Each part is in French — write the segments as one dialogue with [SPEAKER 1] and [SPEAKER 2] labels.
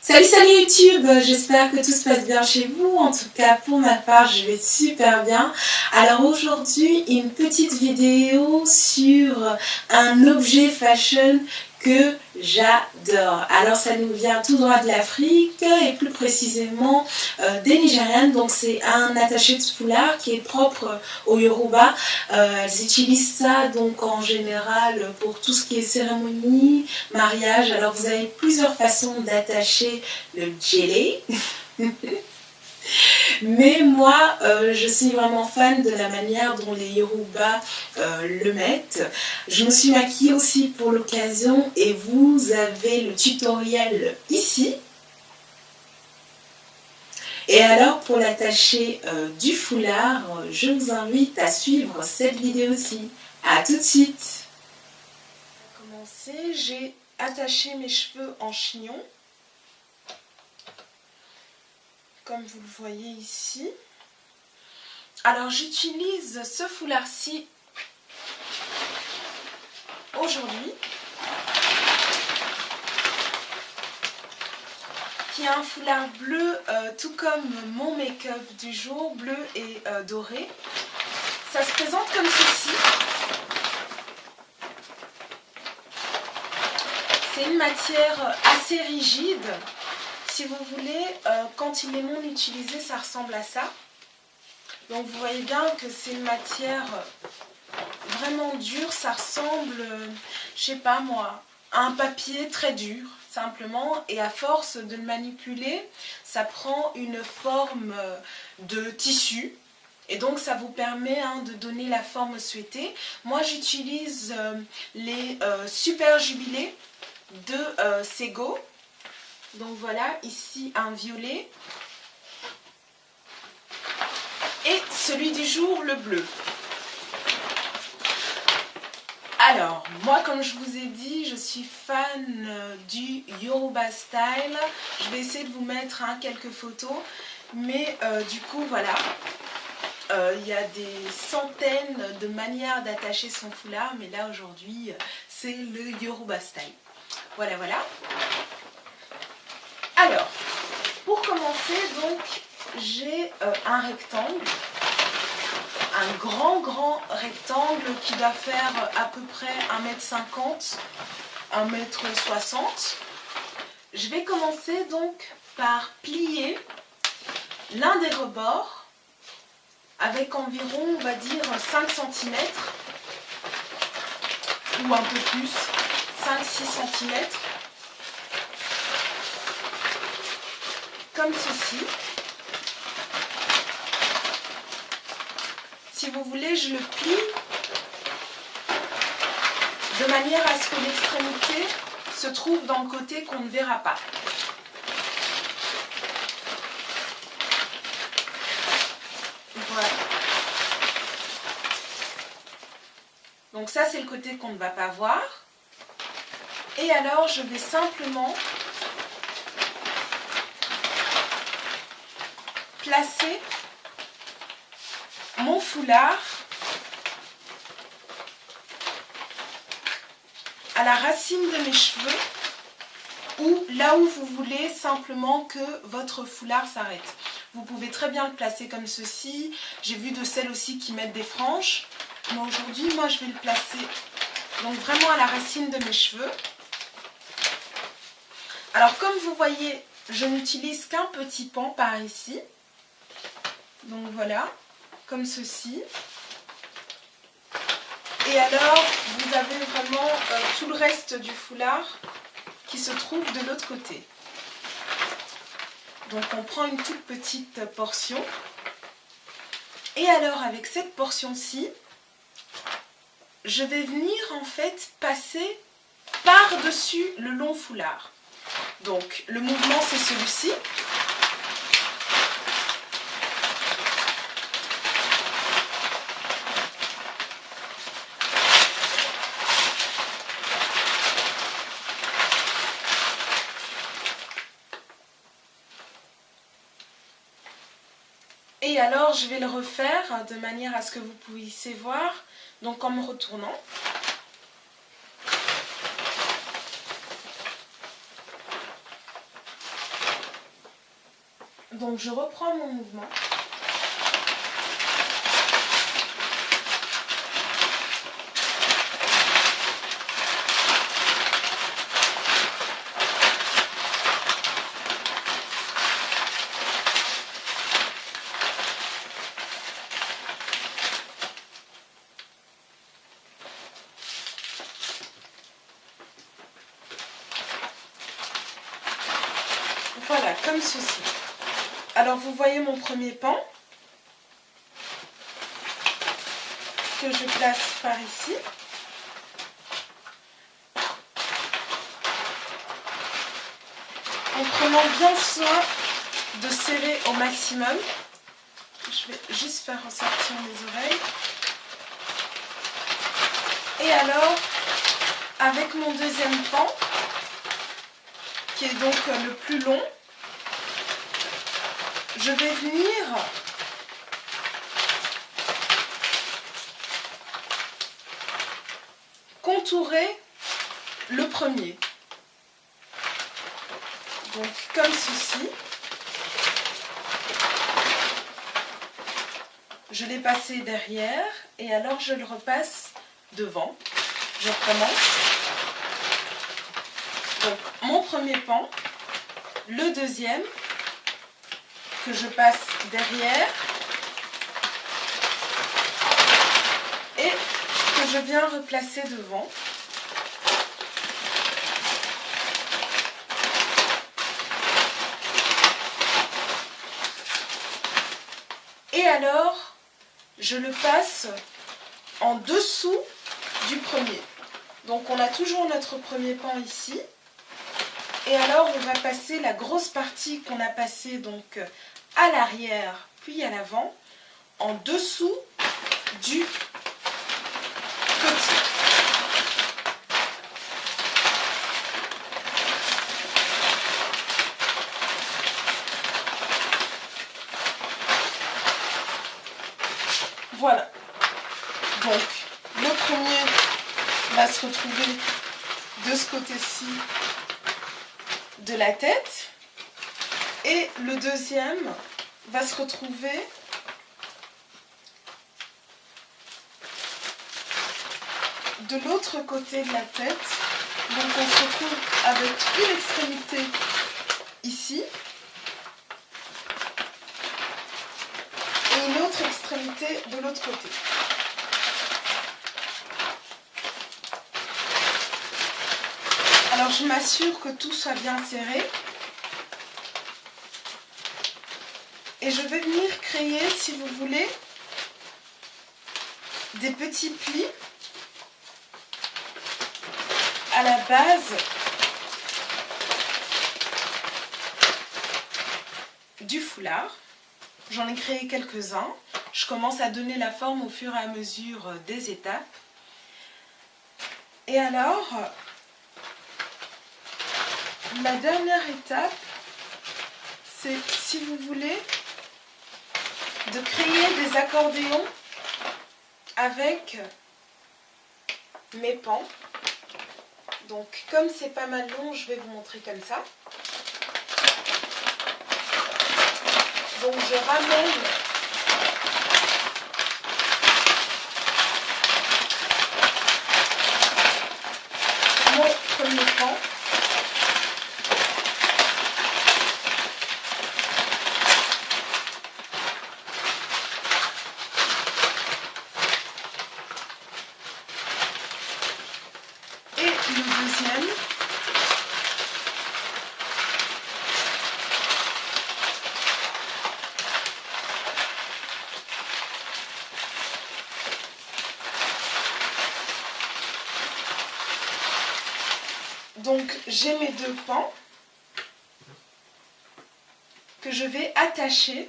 [SPEAKER 1] Salut YouTube, j'espère que tout se passe bien chez vous. En tout cas pour ma part je vais super bien. Alors aujourd'hui une petite vidéo sur un objet fashion que j'adore. Alors ça nous vient tout droit de l'Afrique et plus précisément des Nigérianes. Donc c'est un attaché de foulard qui est propre aux Yoruba. Elles utilisent ça donc en général pour tout ce qui est cérémonie, mariage. Alors vous avez plusieurs façons d'attacher le djellé. Mais moi, je suis vraiment fan de la manière dont les Yoruba le mettent. Je me suis maquillée aussi pour l'occasion et vous avez le tutoriel ici. Et alors, pour l'attacher du foulard, je vous invite à suivre cette vidéo-ci. A tout de suite. Pour commencer, j'ai attaché mes cheveux en chignon. Comme vous le voyez ici. Alors j'utilise ce foulard-ci aujourd'hui, qui est un foulard bleu, tout comme mon make-up du jour, bleu et doré. Ça se présente comme ceci. C'est une matière assez rigide. Si vous voulez, quand il est non utilisé, ça ressemble à ça. Donc vous voyez bien que c'est une matière vraiment dure, ça ressemble, je sais pas moi, à un papier très dur, simplement. Et à force de le manipuler, ça prend une forme de tissu. Et donc ça vous permet de donner la forme souhaitée. Moi j'utilise les Super Jubilé de Sego. Donc voilà, ici un violet. Et celui du jour, le bleu. Alors, moi comme je vous ai dit, je suis fan du Yoruba style. Je vais essayer de vous mettre quelques photos. Mais du coup, voilà. Il y a des centaines de manières d'attacher son foulard. Mais là, aujourd'hui, c'est le Yoruba style. Voilà, voilà. Alors, pour commencer, donc, j'ai un rectangle, un grand rectangle qui doit faire à peu près 1,50 m, 1,60 m. Je vais commencer donc par plier l'un des rebords avec environ, on va dire, 5 cm ou un peu plus, 5-6 cm. Comme ceci. Si vous voulez, je le plie de manière à ce que l'extrémité se trouve dans le côté qu'on ne verra pas. Voilà. Donc ça, c'est le côté qu'on ne va pas voir. Et alors, je vais simplement placer mon foulard à la racine de mes cheveux ou là où vous voulez simplement que votre foulard s'arrête. Vous pouvez très bien le placer comme ceci. J'ai vu de celles aussi qui mettent des franges. Mais aujourd'hui, moi, je vais le placer donc vraiment à la racine de mes cheveux. Alors, comme vous voyez, je n'utilise qu'un petit pan par ici. Donc voilà, comme ceci. Et alors, vous avez vraiment tout le reste du foulard qui se trouve de l'autre côté. Donc on prend une toute petite portion. Et alors, avec cette portion-ci, je vais venir en fait passer par-dessus le long foulard. Donc le mouvement, c'est celui-ci. Et alors, je vais le refaire de manière à ce que vous puissiez voir, donc en me retournant. Donc je reprends mon mouvement. Voilà, comme ceci. Alors vous voyez mon premier pan que je place par ici. En prenant bien soin de serrer au maximum. Je vais juste faire ressortir mes oreilles. Et alors, avec mon deuxième pan, qui est donc le plus long, je vais venir contourer le premier. Donc comme ceci. Je l'ai passé derrière et alors je le repasse devant. Je recommence. Donc mon premier pan, le deuxième que je passe derrière et que je viens replacer devant. Et alors, je le passe en dessous du premier. Donc on a toujours notre premier pan ici. Et alors on va passer la grosse partie qu'on a passée donc à l'arrière puis à l'avant en dessous du petit. Voilà. Donc le premier va se retrouver de ce côté-ci de la tête et le deuxième va se retrouver de l'autre côté de la tête. Donc on se retrouve avec une extrémité ici et une autre extrémité de l'autre côté. Alors je m'assure que tout soit bien serré. Et je vais venir créer, si vous voulez, des petits plis à la base du foulard. J'en ai créé quelques-uns. Je commence à donner la forme au fur et à mesure des étapes. Et alors, la dernière étape, c'est, si vous voulez, de créer des accordéons avec mes pans. Donc comme c'est pas mal long, je vais vous montrer comme ça. Donc je ramène mon premier pan. Et le deuxième. Donc j'ai mes deux pans que je vais attacher .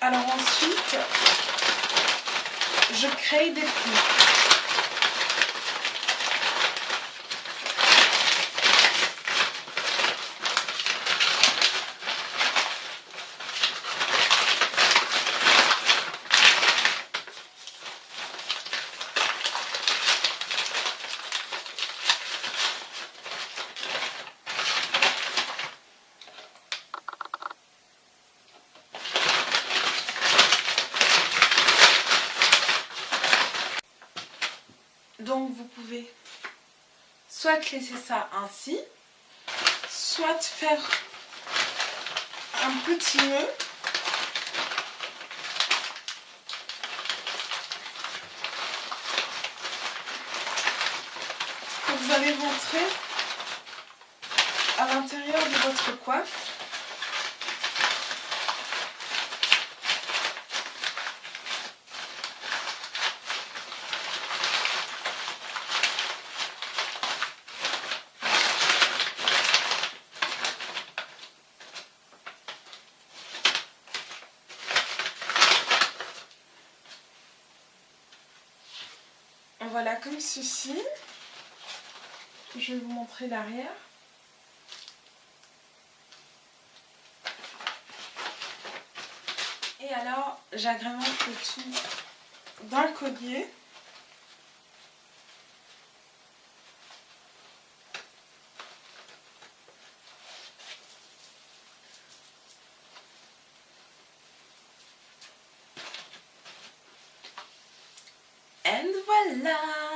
[SPEAKER 1] Alors ensuite, je crée des plis. Donc vous pouvez soit laisser ça ainsi, soit faire un petit nœud que vous allez rentrer à l'intérieur de votre coiffe. Voilà, comme ceci. Je vais vous montrer l'arrière. Et alors, j'agrémente le tout d'un collier. Et voilà!